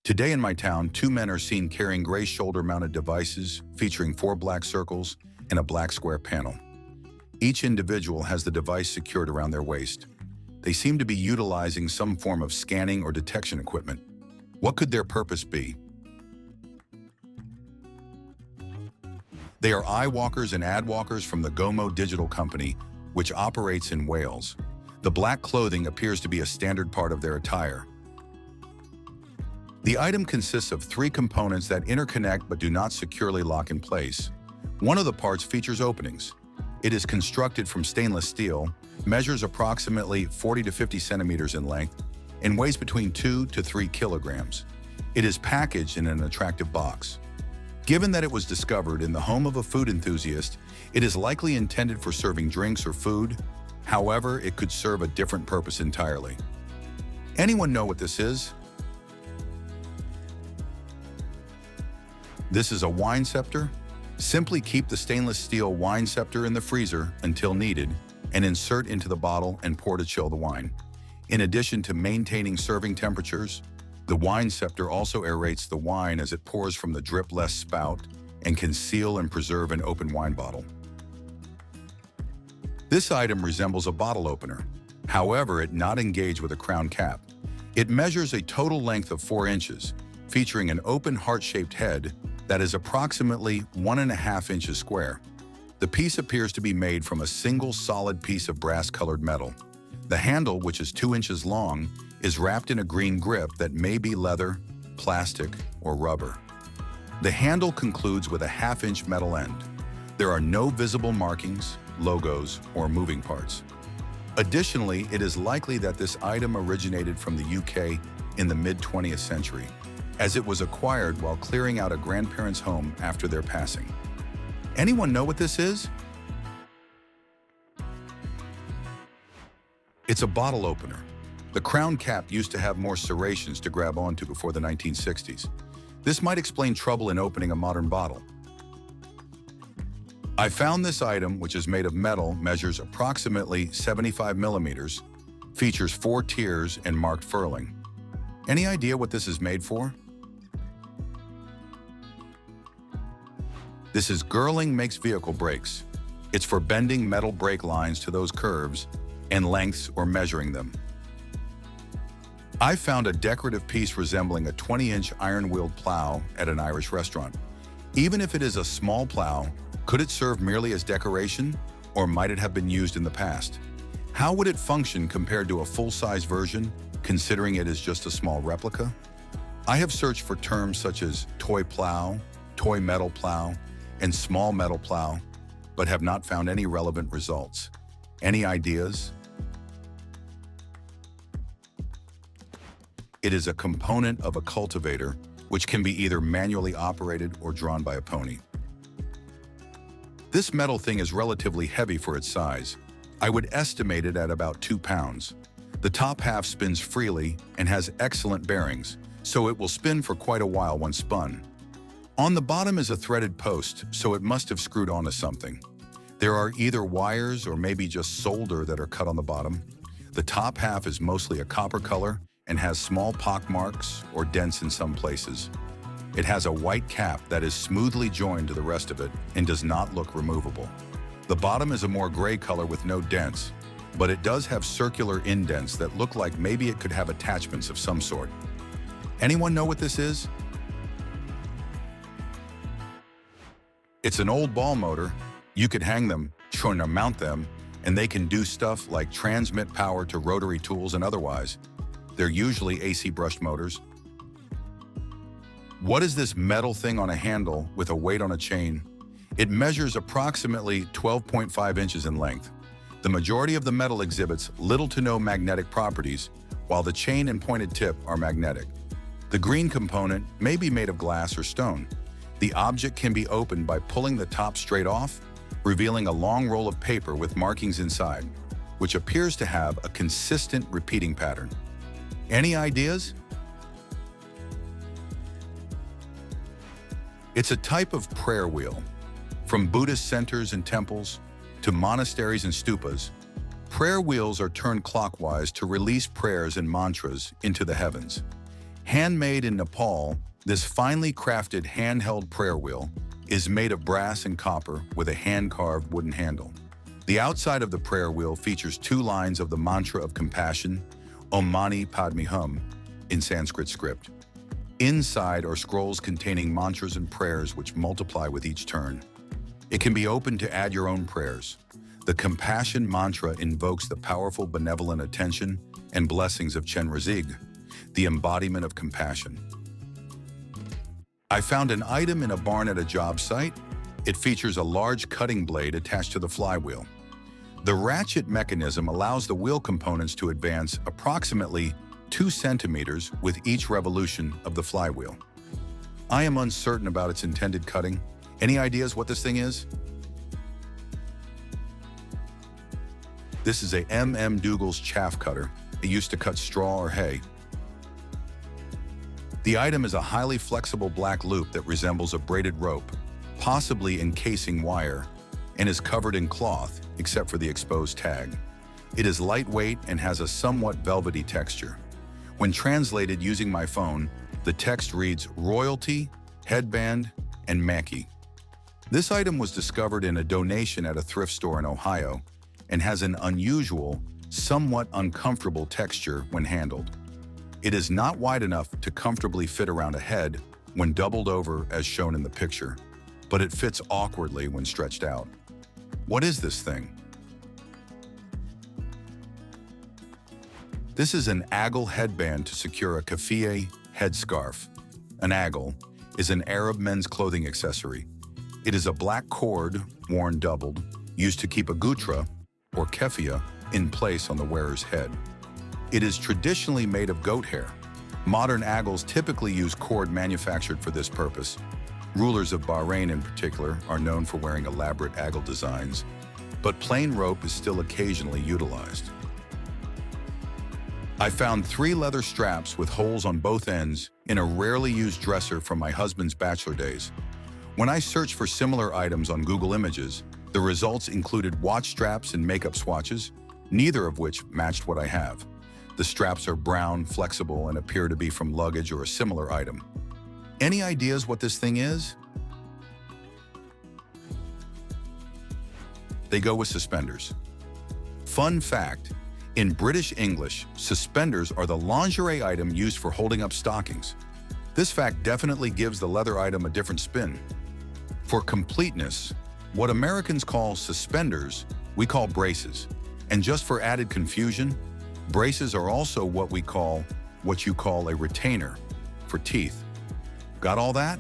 Today in my town, two men are seen carrying gray shoulder-mounted devices featuring four black circles and a black square panel. Each individual has the device secured around their waist. They seem to be utilizing some form of scanning or detection equipment. What could their purpose be? They are eye walkers and ad walkers from the Gomo Digital Company, which operates in Wales. The black clothing appears to be a standard part of their attire. The item consists of three components that interconnect but do not securely lock in place. One of the parts features openings. It is constructed from stainless steel, measures approximately 40 to 50 centimeters in length, and weighs between 2 to 3 kilograms. It is packaged in an attractive box. Given that it was discovered in the home of a food enthusiast, it is likely intended for serving drinks or food. However, it could serve a different purpose entirely. Anyone know what this is? This is a wine scepter. Simply keep the stainless steel wine scepter in the freezer until needed and insert into the bottle and pour to chill the wine. In addition to maintaining serving temperatures, the wine scepter also aerates the wine as it pours from the drip-less spout and can seal and preserve an open wine bottle. This item resembles a bottle opener. However, it not engaged with a crown cap. It measures a total length of 4 inches, featuring an open heart-shaped head that is approximately 1.5 inches square. The piece appears to be made from a single solid piece of brass-colored metal. The handle, which is 2 inches long, is wrapped in a green grip that may be leather, plastic, or rubber. The handle concludes with a half-inch metal end. There are no visible markings, logos, or moving parts. Additionally, it is likely that this item originated from the UK in the mid-20th century, as it was acquired while clearing out a grandparent's home after their passing. Anyone know what this is? It's a bottle opener. The crown cap used to have more serrations to grab onto before the 1960s. This might explain trouble in opening a modern bottle. I found this item, which is made of metal, measures approximately 75 millimeters, features 4 tiers and marked furling. Any idea what this is made for? This is Girling Makes Vehicle Brakes. It's for bending metal brake lines to those curves and lengths or measuring them. I found a decorative piece resembling a 20-inch iron-wheeled plow at an Irish restaurant. Even if it is a small plow, could it serve merely as decoration, or might it have been used in the past? How would it function compared to a full-size version, considering it is just a small replica? I have searched for terms such as toy plow, toy metal plow, and small metal plow, but have not found any relevant results. Any ideas? It is a component of a cultivator, which can be either manually operated or drawn by a pony. This metal thing is relatively heavy for its size. I would estimate it at about 2 pounds. The top half spins freely and has excellent bearings, so it will spin for quite a while when spun. On the bottom is a threaded post, so it must have screwed onto something. There are either wires or maybe just solder that are cut on the bottom. The top half is mostly a copper color and has small pock marks or dents in some places. It has a white cap that is smoothly joined to the rest of it and does not look removable. The bottom is a more gray color with no dents, but it does have circular indents that look like maybe it could have attachments of some sort. Anyone know what this is? It's an old ball motor. You could hang them, try to mount them, and they can do stuff like transmit power to rotary tools and otherwise. They're usually AC brushed motors. What is this metal thing on a handle with a weight on a chain? It measures approximately 12.5 inches in length. The majority of the metal exhibits little to no magnetic properties, while the chain and pointed tip are magnetic. The green component may be made of glass or stone. The object can be opened by pulling the top straight off, revealing a long roll of paper with markings inside, which appears to have a consistent repeating pattern. Any ideas? It's a type of prayer wheel. From Buddhist centers and temples to monasteries and stupas, prayer wheels are turned clockwise to release prayers and mantras into the heavens. Handmade in Nepal, this finely crafted handheld prayer wheel is made of brass and copper with a hand-carved wooden handle. The outside of the prayer wheel features 2 lines of the mantra of compassion, Om Mani Padme Hum, in Sanskrit script. Inside are scrolls containing mantras and prayers which multiply with each turn. It can be opened to add your own prayers. The compassion mantra invokes the powerful benevolent attention and blessings of Chenrezig, the embodiment of compassion. I found an item in a barn at a job site. It features a large cutting blade attached to the flywheel. The ratchet mechanism allows the wheel components to advance approximately 2 centimeters with each revolution of the flywheel. I am uncertain about its intended cutting. Any ideas what this thing is? This is a Dougal's chaff cutter. It used to cut straw or hay. The item is a highly flexible black loop that resembles a braided rope, possibly encasing wire, and is covered in cloth except for the exposed tag. It is lightweight and has a somewhat velvety texture. When translated using my phone, the text reads royalty, headband, and Mackey. This item was discovered in a donation at a thrift store in Ohio and has an unusual, somewhat uncomfortable texture when handled. It is not wide enough to comfortably fit around a head when doubled over as shown in the picture, but it fits awkwardly when stretched out. What is this thing? This is an agle headband to secure a keffiyeh headscarf. An agle is an Arab men's clothing accessory. It is a black cord, worn doubled, used to keep a gutra, or keffiyeh, in place on the wearer's head. It is traditionally made of goat hair. Modern agles typically use cord manufactured for this purpose. Rulers of Bahrain in particular are known for wearing elaborate agle designs, but plain rope is still occasionally utilized. I found 3 leather straps with holes on both ends in a rarely used dresser from my husband's bachelor days. When I searched for similar items on Google Images, the results included watch straps and makeup swatches, neither of which matched what I have. The straps are brown, flexible, and appear to be from luggage or a similar item. Any ideas what this thing is? They go with suspenders. Fun fact, in British English, suspenders are the lingerie item used for holding up stockings. This fact definitely gives the leather item a different spin. For completeness, what Americans call suspenders, we call braces. And just for added confusion, braces are also what you call a retainer for teeth. Got all that?